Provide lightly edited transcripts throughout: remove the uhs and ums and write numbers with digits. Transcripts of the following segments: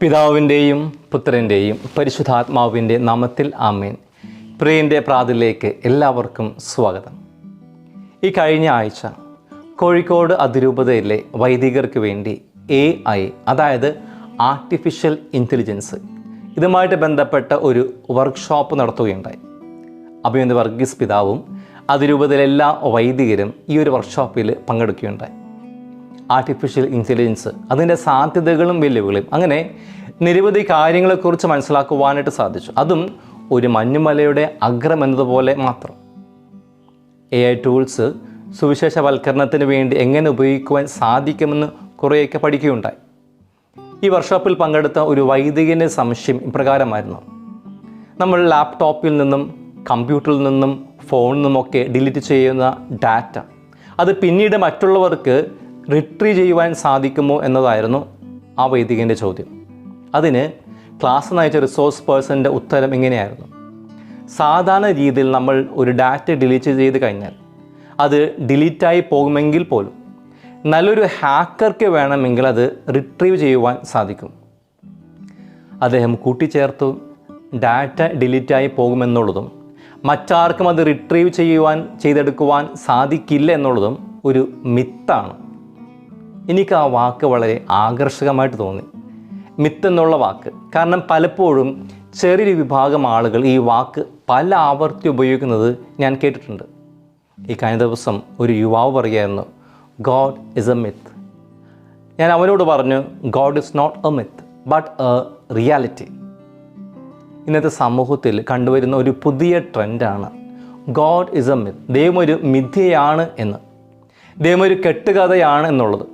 പിതാവിൻ്റെയും പുത്രൻ്റെയും പരിശുദ്ധാത്മാവിൻ്റെ നാമത്തിൽ ആമേൻ. പ്രിയൻ്റെ പ്രാതിലേക്ക് എല്ലാവർക്കും സ്വാഗതം. ഈ കഴിഞ്ഞ ആഴ്ച കോഴിക്കോട് അതിരൂപതയിലെ വൈദികർക്ക് വേണ്ടി AI, അതായത് ആർട്ടിഫിഷ്യൽ ഇൻ്റലിജൻസ്, ഇതുമായിട്ട് ബന്ധപ്പെട്ട ഒരു വർക്ക്ഷോപ്പ് നടത്തുകയുണ്ടായി. അഭിനന്ദ വർഗീസ് പിതാവും അതിരൂപതയിലെ എല്ലാ വൈദികരും ഈ ഒരു വർക്ക്ഷോപ്പിൽ പങ്കെടുക്കുകയുണ്ടായി. ആർട്ടിഫിഷ്യൽ ഇൻ്റലിജൻസ്, അതിൻ്റെ സാധ്യതകളും വെല്ലുവിളിയും, അങ്ങനെ നിരവധി കാര്യങ്ങളെക്കുറിച്ച് മനസ്സിലാക്കുവാനായിട്ട് സാധിച്ചു. അതും ഒരു മഞ്ഞുമലയുടെ അഗ്രം എന്നതുപോലെ മാത്രം. AI ടൂൾസ് സുവിശേഷവൽക്കരണത്തിന് വേണ്ടി എങ്ങനെ ഉപയോഗിക്കുവാൻ സാധിക്കുമെന്ന് കുറേയൊക്കെ പഠിക്കുകയുണ്ടായി. ഈ വർക്ക്ഷോപ്പിൽ പങ്കെടുത്ത ഒരു വൈദികൻ്റെ സംശയം ഇപ്രകാരമായിരുന്നു: നമ്മൾ ലാപ്ടോപ്പിൽ നിന്നും കമ്പ്യൂട്ടറിൽ നിന്നും ഫോണിൽ നിന്നുമൊക്കെ ഡിലീറ്റ് ചെയ്യുന്ന ഡാറ്റ അത് പിന്നീട് മറ്റുള്ളവർക്ക് റിട്രീവ് ചെയ്യുവാൻ സാധിക്കുമോ എന്നതായിരുന്നു ആ വൈദികൻ്റെ ചോദ്യം. അതിന് ക്ലാസ് നയിച്ച റിസോഴ്സ് പേഴ്സൻ്റെ ഉത്തരം ഇങ്ങനെയായിരുന്നു: സാധാരണ രീതിയിൽ നമ്മൾ ഒരു ഡാറ്റ ഡിലീറ്റ് ചെയ്ത് കഴിഞ്ഞാൽ അത് ഡിലീറ്റായി പോകുമെങ്കിൽ പോലും നല്ലൊരു ഹാക്കർക്ക് വേണമെങ്കിൽ അത് റിട്രീവ് ചെയ്യുവാൻ സാധിക്കും. അദ്ദേഹം കൂട്ടിച്ചേർത്തു, ഡാറ്റ ഡിലീറ്റായി പോകുമെന്നുള്ളതും മറ്റാർക്കും അത് റിട്രീവ് ചെയ്തെടുക്കുവാൻ സാധിക്കില്ല എന്നുള്ളതും ഒരു മിത്താണ്. എനിക്ക് ആ വാക്ക് വളരെ ആകർഷകമായിട്ട് തോന്നി, മിത്ത് എന്നുള്ള വാക്ക്. കാരണം പലപ്പോഴും ചെറിയൊരു വിഭാഗം ആളുകൾ ഈ വാക്ക് പല ആവർത്തി ഉപയോഗിക്കുന്നത് ഞാൻ കേട്ടിട്ടുണ്ട്. ഈ കഴിഞ്ഞ ദിവസം ഒരു യുവാവ് പറയുകയായിരുന്നു, ഗോഡ് ഇസ് എ മിത്ത്. ഞാൻ അവനോട് പറഞ്ഞു, God is not a myth but a reality. ഇന്നത്തെ സമൂഹത്തിൽ കണ്ടുവരുന്ന ഒരു പുതിയ ട്രെൻഡാണ് ഗോഡ് ഇസ് എ മിത്ത്. ദൈവം ഒരു മിഥ്യയാണ് എന്ന്, ദൈവം ഒരു കെട്ടുകഥയാണ് എന്നുള്ളത്.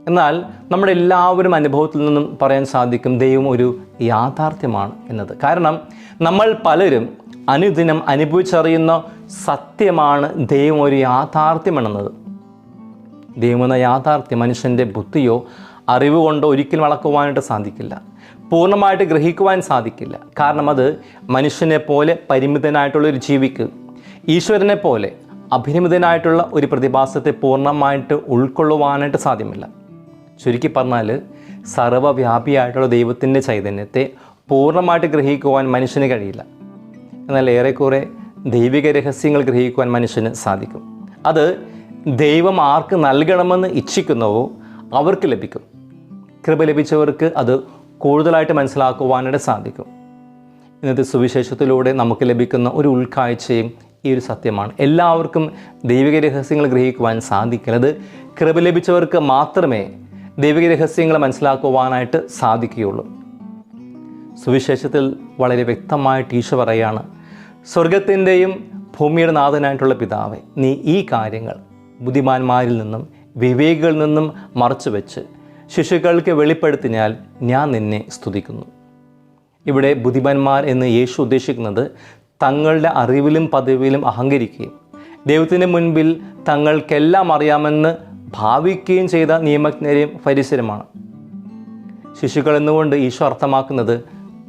എന്നാൽ നമ്മുടെ എല്ലാവരും അനുഭവത്തിൽ നിന്നും പറയാൻ സാധിക്കും ദൈവം ഒരു യാഥാർത്ഥ്യമാണ് എന്നത്. കാരണം നമ്മൾ പലരും അനുദിനം അനുഭവിച്ചറിയുന്ന സത്യമാണ് ദൈവം ഒരു യാഥാർത്ഥ്യമെന്നത്. ദൈവം എന്ന യാഥാർത്ഥ്യം മനുഷ്യൻ്റെ ബുദ്ധിയോ അറിവ് കൊണ്ടോ ഒരിക്കലും അളക്കുവാനായിട്ട് സാധിക്കില്ല, പൂർണ്ണമായിട്ട് ഗ്രഹിക്കുവാൻ സാധിക്കില്ല. കാരണം അത് മനുഷ്യനെ പോലെ പരിമിതനായിട്ടുള്ളൊരു ജീവിക്ക് ഈശ്വരനെ പോലെ അഭിനിമിതനായിട്ടുള്ള ഒരു പ്രതിഭാസത്തെ പൂർണ്ണമായിട്ട് ഉൾക്കൊള്ളുവാനായിട്ട് സാധ്യമല്ല. ചുരുക്കി പറഞ്ഞാൽ സർവ്വവ്യാപിയായിട്ടുള്ള ദൈവത്തിൻ്റെ ചൈതന്യത്തെ പൂർണ്ണമായിട്ട് ഗ്രഹിക്കുവാൻ മനുഷ്യന് കഴിയില്ല. എന്നാൽ ഏറെക്കുറെ ദൈവിക രഹസ്യങ്ങൾ ഗ്രഹിക്കുവാൻ മനുഷ്യന് സാധിക്കും. അത് ദൈവം ആർക്ക് നൽകണമെന്ന് ഇച്ഛിക്കുന്നുവോ അവർക്ക് ലഭിക്കും. കൃപ ലഭിച്ചവർക്ക് അത് കൂടുതലായിട്ട് മനസ്സിലാക്കുവാനായിട്ട് സാധിക്കും. ഇന്നത്തെ സുവിശേഷത്തിലൂടെ നമുക്ക് ലഭിക്കുന്ന ഒരു ഉൾക്കാഴ്ചയും ഈ ഒരു സത്യമാണ്. എല്ലാവർക്കും ദൈവിക രഹസ്യങ്ങൾ ഗ്രഹിക്കുവാൻ സാധിക്കില്ല. അത് കൃപ ലഭിച്ചവർക്ക് മാത്രമേ ദൈവിക രഹസ്യങ്ങൾ മനസ്സിലാക്കുവാനായിട്ട് സാധിക്കുകയുള്ളൂ. സുവിശേഷത്തിൽ വളരെ വ്യക്തമായിട്ട് ഈശോ പറയുകയാണ്, സ്വർഗത്തിൻ്റെയും ഭൂമിയുടെ നാഥനായിട്ടുള്ള പിതാവേ, നീ ഈ കാര്യങ്ങൾ ബുദ്ധിമാന്മാരിൽ നിന്നും വിവേകികളിൽ നിന്നും മറച്ചു വെച്ച് ശിശുക്കൾക്ക് വെളിപ്പെടുത്തിയാൽ ഞാൻ നിന്നെ സ്തുതിക്കുന്നു. ഇവിടെ ബുദ്ധിമാന്മാർ എന്ന് യേശു ഉദ്ദേശിക്കുന്നത് തങ്ങളുടെ അറിവിലും പദവിയിലും അഹങ്കരിക്കുകയും ദൈവത്തിന് മുൻപിൽ തങ്ങൾക്കെല്ലാം അറിയാമെന്ന് ഭാവിക്കുകയും ചെയ്ത നിയമജ്ഞരെയും ഫരിസരുമാണ്. ശിശുക്കൾ എന്നുകൊണ്ട് ഈശോ അർത്ഥമാക്കുന്നത്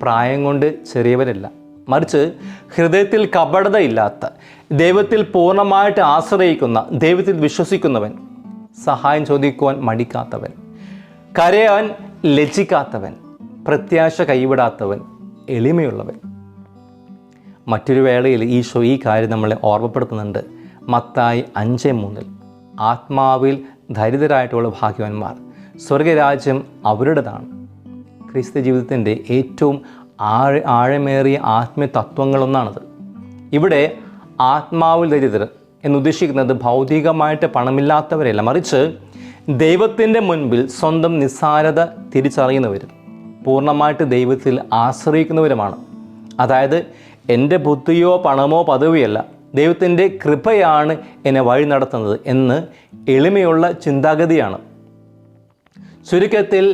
പ്രായം കൊണ്ട് ചെറിയവരല്ല, മറിച്ച് ഹൃദയത്തിൽ കപടതയില്ലാത്ത, ദൈവത്തിൽ പൂർണ്ണമായിട്ട് ആശ്രയിക്കുന്ന, ദൈവത്തിൽ വിശ്വസിക്കുന്നവൻ, സഹായം ചോദിക്കുവാൻ മടിക്കാത്തവൻ, കരയാൻ ലജ്ജിക്കാത്തവൻ, പ്രത്യാശ കൈവിടാത്തവൻ, എളിമയുള്ളവൻ. മറ്റൊരു വേളയിൽ ഈശോ ഈ കാര്യം നമ്മളെ ഓർമ്മപ്പെടുത്തുന്നുണ്ട്. മത്തായി 5:3, ആത്മാവിൽ ദരിദ്രരായിട്ടുള്ള ഭാഗ്യവാന്മാർ, സ്വർഗരാജ്യം അവരുടേതാണ്. ക്രിസ്ത്യ ജീവിതത്തിൻ്റെ ഏറ്റവും ആഴമേറിയ ആത്മീയ തത്വങ്ങളൊന്നാണത്. ഇവിടെ ആത്മാവിൽ ദരിദ്രർ എന്നുദ്ദേശിക്കുന്നത് ഭൗതികമായിട്ട് പണമില്ലാത്തവരല്ല, മറിച്ച് ദൈവത്തിൻ്റെ മുൻപിൽ സ്വന്തം നിസ്സാരത തിരിച്ചറിയുന്നവരും പൂർണ്ണമായിട്ട് ദൈവത്തിൽ ആശ്രയിക്കുന്നവരുമാണ്. അതായത് എൻ്റെ ബുദ്ധിയോ പണമോ പദവിയല്ല, ദൈവത്തിൻ്റെ കൃപയാണ് എന്നെ വഴി നടത്തുന്നത് എന്ന് എളിമയുള്ള ചിന്താഗതിയാണ്. ചുരുക്കത്തിൽ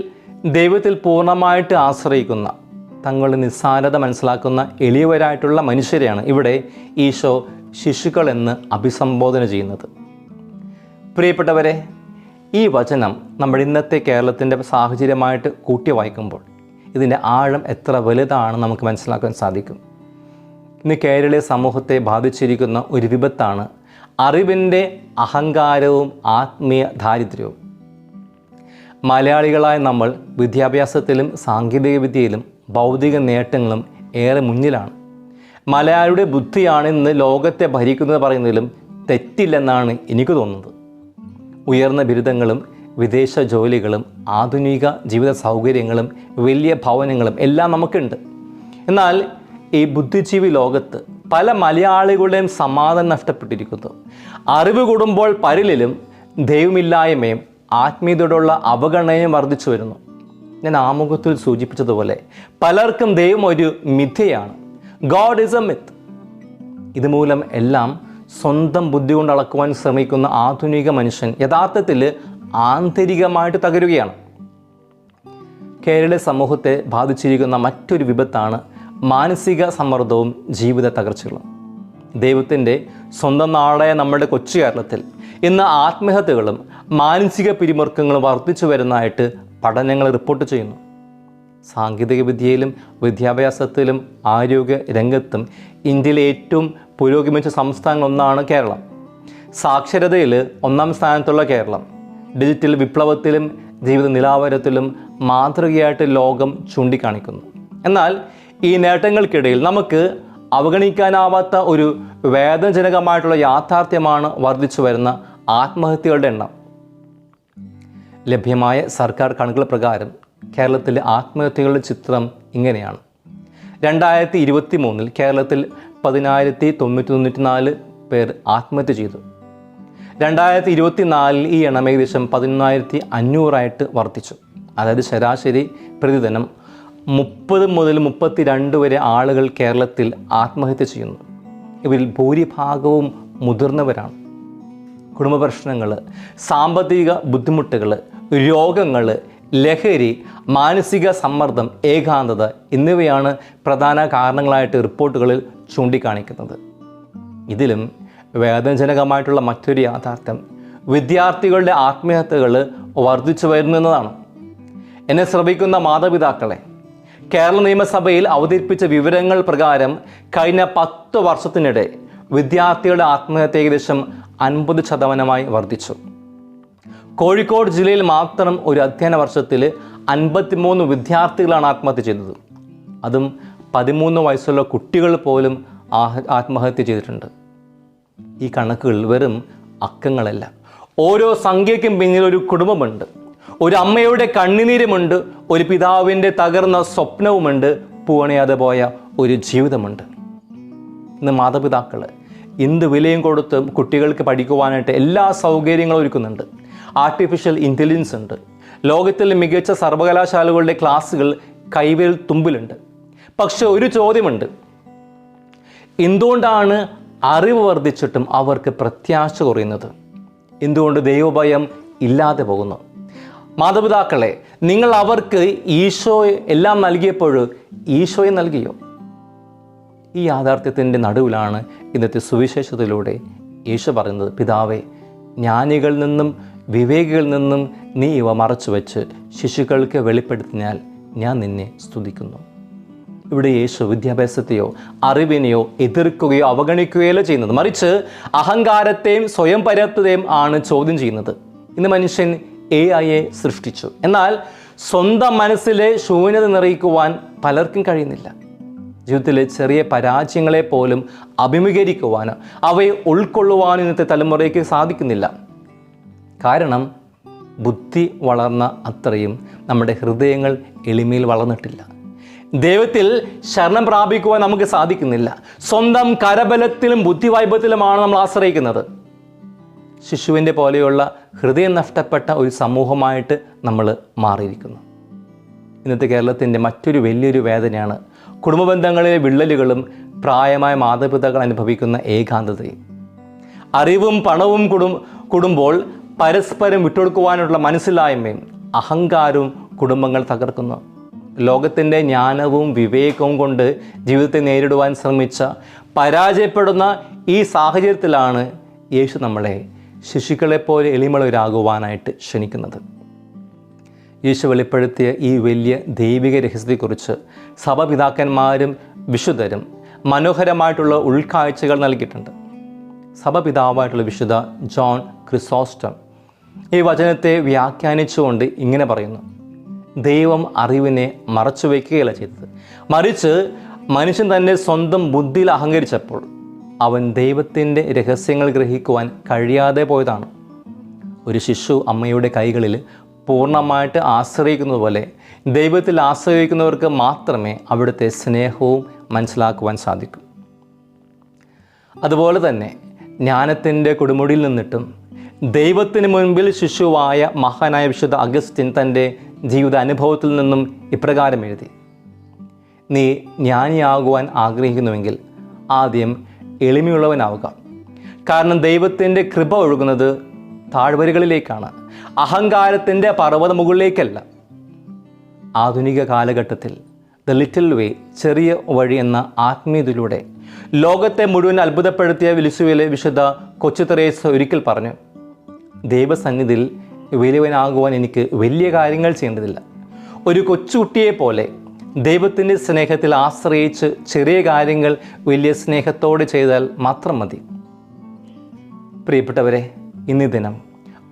ദൈവത്തിൽ പൂർണ്ണമായിട്ട് ആശ്രയിക്കുന്ന, തങ്ങളുടെ നിസ്സാരത മനസ്സിലാക്കുന്ന എളിയവരായിട്ടുള്ള മനുഷ്യരെയാണ് ഇവിടെ ഈശോ ശിശുക്കൾ എന്ന് അഭിസംബോധന ചെയ്യുന്നത്. പ്രിയപ്പെട്ടവരെ, ഈ വചനം നമ്മുടെ ഇന്നത്തെ കേരളത്തിൻ്റെ സാഹചര്യമായിട്ട് കൂട്ടി വായിക്കുമ്പോൾ ഇതിൻ്റെ ആഴം എത്ര വലുതാണെന്ന് നമുക്ക് മനസ്സിലാക്കാൻ സാധിക്കും. ഇന്ന് കേരളീയ സമൂഹത്തെ ബാധിച്ചിരിക്കുന്ന ഒരു വിപത്താണ് അറിവിൻ്റെ അഹങ്കാരവും ആത്മീയ ദാരിദ്ര്യവും. മലയാളികളായ നമ്മൾ വിദ്യാഭ്യാസത്തിലും സാങ്കേതിക വിദ്യയിലും ഭൗതിക നേട്ടങ്ങളും ഏറെ മുന്നിലാണ്. മലയാളിയുടെ ബുദ്ധിയാണ് ഇന്ന് ലോകത്തെ ഭരിക്കുന്നത് പറയുന്നതിലും തെറ്റില്ലെന്നാണ് എനിക്ക് തോന്നുന്നത്. ഉയർന്ന ബിരുദങ്ങളും വിദേശ ജോലികളും ആധുനിക ജീവിത സൗകര്യങ്ങളും വലിയ ഭവനങ്ങളും എല്ലാം നമുക്കുണ്ട്. എന്നാൽ ഈ ബുദ്ധിജീവി ലോകത്ത് പല മലയാളികളുടെയും സമാധാനം നഷ്ടപ്പെട്ടിരിക്കുന്നു. അറിവ് കൂടുമ്പോൾ പരിലിലും ദൈവമില്ലായ്മയും ആത്മീയതയോടുള്ള അവഗണനയും വർദ്ധിച്ചു വരുന്നു. ഞാൻ ആമുഖത്തിൽ സൂചിപ്പിച്ചതുപോലെ പലർക്കും ദൈവം ഒരു മിഥ്യയാണ്. God is a myth. ഇതുമൂലം എല്ലാം സ്വന്തം ബുദ്ധി കൊണ്ട് അളക്കുവാൻ ശ്രമിക്കുന്ന ആധുനിക മനുഷ്യൻ യഥാർത്ഥത്തിൽ ആന്തരികമായിട്ട് തകരുകയാണ്. കേരള സമൂഹത്തെ ബാധിച്ചിരിക്കുന്ന മറ്റൊരു വിപത്താണ് മാനസിക സമ്മർദ്ദവും ജീവിത തകർച്ചകളും. ദൈവത്തിൻ്റെ സ്വന്തം നാടായ നമ്മുടെ കൊച്ചു കേരളത്തിൽ ഇന്ന് ആത്മഹത്യകളും മാനസിക പിരിമുറുക്കങ്ങളും വർദ്ധിച്ചു വരുന്നതായിട്ട് പഠനങ്ങൾ റിപ്പോർട്ട് ചെയ്യുന്നു. സാങ്കേതിക വിദ്യയിലും വിദ്യാഭ്യാസത്തിലും ആരോഗ്യ രംഗത്തും ഇന്ത്യയിലെ ഏറ്റവും പുരോഗമിച്ച സംസ്ഥാനങ്ങളൊന്നാണ് കേരളം. സാക്ഷരതയിൽ 1-ാം സ്ഥാനത്തുള്ള കേരളം ഡിജിറ്റൽ വിപ്ലവത്തിലും ജീവിത നിലവാരത്തിലും മാതൃകയായിട്ട് ലോകം ചൂണ്ടിക്കാണിക്കുന്നു. എന്നാൽ ഈ നേട്ടങ്ങൾക്കിടയിൽ നമുക്ക് അവഗണിക്കാനാവാത്ത ഒരു വേദനാജനകമായിട്ടുള്ള യാഥാർത്ഥ്യമാണ് വർദ്ധിച്ചു വരുന്ന ആത്മഹത്യകളുടെ എണ്ണം. ലഭ്യമായ സർക്കാർ കണക്കുകൾ പ്രകാരം കേരളത്തിലെ ആത്മഹത്യകളുടെ ചിത്രം ഇങ്ങനെയാണ്. 2023 കേരളത്തിൽ 10,994 പേർ ആത്മഹത്യ ചെയ്തു. 2024 ഈ എണ്ണം ഏകദേശം 11,500 വർദ്ധിച്ചു. അതായത് ശരാശരി പ്രതിദിനം 30 മുതൽ 32 വരെ ആളുകൾ കേരളത്തിൽ ആത്മഹത്യ ചെയ്യുന്നു. ഇവരിൽ ഭൂരിഭാഗവും മുതിർന്നവരാണ്. കുടുംബ പ്രശ്നങ്ങൾ, സാമ്പത്തിക ബുദ്ധിമുട്ടുകൾ, രോഗങ്ങൾ, ലഹരി, മാനസിക സമ്മർദ്ദം, ഏകാന്തത എന്നിവയാണ് പ്രധാന കാരണങ്ങളായിട്ട് റിപ്പോർട്ടുകളിൽ ചൂണ്ടിക്കാണിക്കുന്നത്. ഇതിലും വേദനാജനകമായിട്ടുള്ള മറ്റൊരു യാഥാർത്ഥ്യം വിദ്യാർത്ഥികളുടെ ആത്മഹത്യകൾ വർദ്ധിച്ചു വരുന്നു എന്നതാണ്. എന്നെ ശ്രമിക്കുന്ന മാതാപിതാക്കളെ, കേരള നിയമസഭയിൽ അവതരിപ്പിച്ച വിവരങ്ങൾ പ്രകാരം കഴിഞ്ഞ 10 വർഷത്തിനിടെ വിദ്യാർത്ഥികളുടെ ആത്മഹത്യ ഏകദേശം 50% വർദ്ധിച്ചു. കോഴിക്കോട് ജില്ലയിൽ മാത്രം ഒരു അധ്യയന വർഷത്തിൽ 53 വിദ്യാർത്ഥികളാണ് ആത്മഹത്യ ചെയ്തത്. അതും 13 വയസ്സുള്ള കുട്ടികൾ പോലും ആത്മഹത്യ ചെയ്തിട്ടുണ്ട്. ഈ കണക്കുകൾ വെറും അക്കങ്ങളല്ല. ഓരോ സംഖ്യയ്ക്കും പിന്നിൽ ഒരു കുടുംബമുണ്ട്, ഒരു അമ്മയുടെ കണ്ണുനീരുമുണ്ട്, ഒരു പിതാവിൻ്റെ തകർന്ന സ്വപ്നവുമുണ്ട്, പൂവണിയാതെ പോയ ഒരു ജീവിതമുണ്ട്. ഇന്ന് മാതാപിതാക്കൾ എന്ത് വിലയും കൊടുത്ത് കുട്ടികൾക്ക് പഠിക്കുവാനായിട്ട് എല്ലാ സൗകര്യങ്ങളും ഒരുക്കുന്നുണ്ട്. ആർട്ടിഫിഷ്യൽ ഇൻ്റലിജൻസ് ഉണ്ട്. ലോകത്തിലെ മികച്ച സർവകലാശാലകളുടെ ക്ലാസ്സുകൾ കൈവിരൽ തുമ്പിലുണ്ട്. പക്ഷെ ഒരു ചോദ്യമുണ്ട്: എന്തുകൊണ്ടാണ് അറിവ് വർദ്ധിച്ചിട്ടും അവർക്ക് പ്രത്യാശ കുറയുന്നത്? എന്തുകൊണ്ട് ദൈവഭയം ഇല്ലാതെ പോകുന്നു? മാതാപിതാക്കളെ, നിങ്ങൾ അവർക്ക് ഈശോയെ എല്ലാം നൽകിയപ്പോൾ ഈശോയെ നൽകിയോ? ഈ യാഥാർത്ഥ്യത്തിൻ്റെ നടുവിലാണ് ഇന്നത്തെ സുവിശേഷത്തിലൂടെ യേശു പറയുന്നത്: പിതാവേ, ജ്ഞാനികളിൽ നിന്നും വിവേകികളിൽ നിന്നും നീ ഇവ മറച്ചു വെച്ച് ശിശുക്കൾക്ക് വെളിപ്പെടുത്തിയാൽ ഞാൻ നിന്നെ സ്തുതിക്കുന്നു. ഇവിടെ യേശു വിദ്യാഭ്യാസത്തെയോ അറിവിനെയോ എതിർക്കുകയോ അവഗണിക്കുകയോ ചെയ്യുന്നത്, മറിച്ച് അഹങ്കാരത്തെയും സ്വയം പര്യാപ്തതയും ആണ് ചോദ്യം ചെയ്യുന്നത്. ഇന്ന് മനുഷ്യൻ AI സൃഷ്ടിച്ചു. എന്നാൽ സ്വന്തം മനസ്സിലെ ശൂന്യത നിറയിക്കുവാൻ പലർക്കും കഴിയുന്നില്ല. ജീവിതത്തിലെ ചെറിയ പരാജയങ്ങളെ പോലും അഭിമുഖീകരിക്കുവാനോ അവയെ ഉൾക്കൊള്ളുവാനോ ഇന്നത്തെ തലമുറയ്ക്ക് സാധിക്കുന്നില്ല. കാരണം ബുദ്ധി വളർന്ന അത്രയും നമ്മുടെ ഹൃദയങ്ങൾ എളിമയിൽ വളർന്നിട്ടില്ല. ദൈവത്തിൽ ശരണം പ്രാപിക്കുവാൻ നമുക്ക് സാധിക്കുന്നില്ല. സ്വന്തം കരബലത്തിലും ബുദ്ധിവൈഭവത്തിലുമാണ് നമ്മൾ ആശ്രയിക്കുന്നത്. ശിശുവിൻ്റെ പോലെയുള്ള ഹൃദയം നഷ്ടപ്പെട്ട ഒരു സമൂഹമായിട്ട് നമ്മൾ മാറിയിരിക്കുന്നു. ഇന്നത്തെ കേരളത്തിൻ്റെ മറ്റൊരു വലിയൊരു വേദനയാണ് കുടുംബ ബന്ധങ്ങളിലെ വിള്ളലുകളും പ്രായമായ മാതാപിതാക്കൾ അനുഭവിക്കുന്ന ഏകാന്തതയും. അറിവും പണവും കൂടുമ്പോൾ പരസ്പരം വിട്ടുകൊടുക്കുവാനുള്ള മനസ്സിലായ്മയും അഹങ്കാരവും കുടുംബങ്ങൾ തകർക്കുന്നു. ലോകത്തിൻ്റെ ജ്ഞാനവും വിവേകവും കൊണ്ട് ജീവിതത്തെ നേരിടുവാൻ ശ്രമിച്ച പരാജയപ്പെടുന്ന ഈ സാഹചര്യത്തിലാണ് യേശു നമ്മളെ ശിശുക്കളെപ്പോലെ എളിമയുള്ളവരാകുവാനായിട്ട് ക്ഷണിക്കുന്നത്. യേശു വെളിപ്പെടുത്തിയ ഈ വലിയ ദൈവിക രഹസ്യത്തെക്കുറിച്ച് സഭാപിതാക്കന്മാരും വിശുദ്ധരും മനോഹരമായിട്ടുള്ള ഉൾക്കാഴ്ചകൾ നൽകിയിട്ടുണ്ട്. സഭാപിതാവായിട്ടുള്ള വിശുദ്ധ ജോൺ ക്രിസോസ്റ്റം ഈ വചനത്തെ വ്യാഖ്യാനിച്ചുകൊണ്ട് ഇങ്ങനെ പറയുന്നു: ദൈവം അറിവിനെ മറച്ചു വയ്ക്കുകയല്ല ചെയ്തത്, മറിച്ച് മനുഷ്യൻ തന്നെ സ്വന്തം ബുദ്ധിയിൽ അഹങ്കരിച്ചപ്പോൾ അവൻ ദൈവത്തിൻ്റെ രഹസ്യങ്ങൾ ഗ്രഹിക്കുവാൻ കഴിയാതെ പോയതാണ്. ഒരു ശിശു അമ്മയുടെ കൈകളിൽ പൂർണ്ണമായിട്ട് ആശ്രയിക്കുന്നത് പോലെ ദൈവത്തിൽ ആശ്രയിക്കുന്നവർക്ക് മാത്രമേ അവിടുത്തെ സ്നേഹവും മനസ്സിലാക്കുവാൻ സാധിക്കൂ. അതുപോലെ തന്നെ ജ്ഞാനത്തിൻ്റെ കൊടുമുടിയിൽ നിന്നിട്ടും ദൈവത്തിന് മുൻപിൽ ശിശുവായ മഹാനായ വിശുദ്ധ അഗസ്റ്റിൻ തൻ്റെ ജീവിത അനുഭവത്തിൽ നിന്നും ഇപ്രകാരം എഴുതി: നീ ജ്ഞാനിയാകുവാൻ ആഗ്രഹിക്കുന്നുവെങ്കിൽ ആദ്യം എളിമയുള്ളവനാവുക. കാരണം ദൈവത്തിൻ്റെ കൃപ ഒഴുകുന്നത് താഴ്വരകളിലേക്കാണ്, അഹങ്കാരത്തിൻ്റെ പർവ്വത മുകളിലേക്കല്ല. ആധുനിക കാലഘട്ടത്തിൽ ദ ലിറ്റിൽ വേ, ചെറിയ വഴി എന്ന ആത്മീയതയിലൂടെ ലോകത്തെ മുഴുവൻ അത്ഭുതപ്പെടുത്തിയ വെലിസുവയിലെ വിശുദ്ധ കൊച്ചു തെരേസ ഒരിക്കൽ പറഞ്ഞു: ദൈവസന്നിധിയിൽ വലിയവനാകുവാൻ എനിക്ക് വലിയ കാര്യങ്ങൾ ചെയ്യേണ്ടതില്ല. ഒരു കൊച്ചുകുട്ടിയെ പോലെ ദൈവത്തിൻ്റെ സ്നേഹത്തിൽ ആശ്രയിച്ച് ചെറിയ കാര്യങ്ങൾ വലിയ സ്നേഹത്തോടെ ചെയ്താൽ മാത്രം മതി. പ്രിയപ്പെട്ടവരെ, ഇന്നീ ദിനം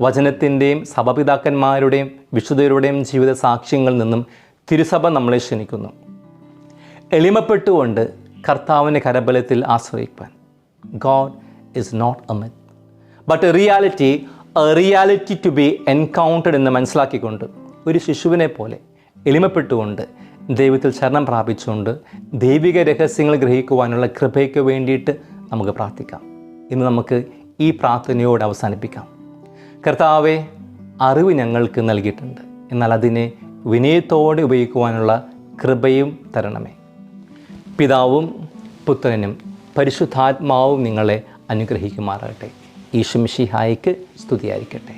വചനത്തിൻ്റെയും സഭാപിതാക്കന്മാരുടെയും വിശുദ്ധരുടെയും ജീവിത സാക്ഷ്യങ്ങളിൽ നിന്നും തിരുസഭ നമ്മളെ ക്ഷണിക്കുന്നു. എളിമപ്പെട്ടുകൊണ്ട് കർത്താവിൻ്റെ കരബലത്തിൽ ആശ്രയിക്കാൻ. God is not a myth, but a reality to be encountered എന്ന് മനസ്സിലാക്കിക്കൊണ്ട് ഒരു ശിശുവിനെ പോലെ എളിമപ്പെട്ടുകൊണ്ട് ദൈവത്തിൽ ശരണം പ്രാപിച്ചുകൊണ്ട് ദൈവിക രഹസ്യങ്ങൾ ഗ്രഹിക്കുവാനുള്ള കൃപയ്ക്ക് വേണ്ടിയിട്ട് നമുക്ക് പ്രാർത്ഥിക്കാം. ഇന്ന് നമുക്ക് ഈ പ്രാർത്ഥനയോട് അവസാനിപ്പിക്കാം. കർത്താവെ, അറിവ് ഞങ്ങൾക്ക് നൽകിയിട്ടുണ്ട്, എന്നാൽ അതിനെ വിനയത്തോടെ ഉപയോഗിക്കുവാനുള്ള കൃപയും തരണമേ. പിതാവും പുത്രനും പരിശുദ്ധാത്മാവും നിങ്ങളെ അനുഗ്രഹിക്കുമാറാകട്ടെ. ഈശോ മിശിഹായ്ക്ക് സ്തുതിയായിരിക്കട്ടെ.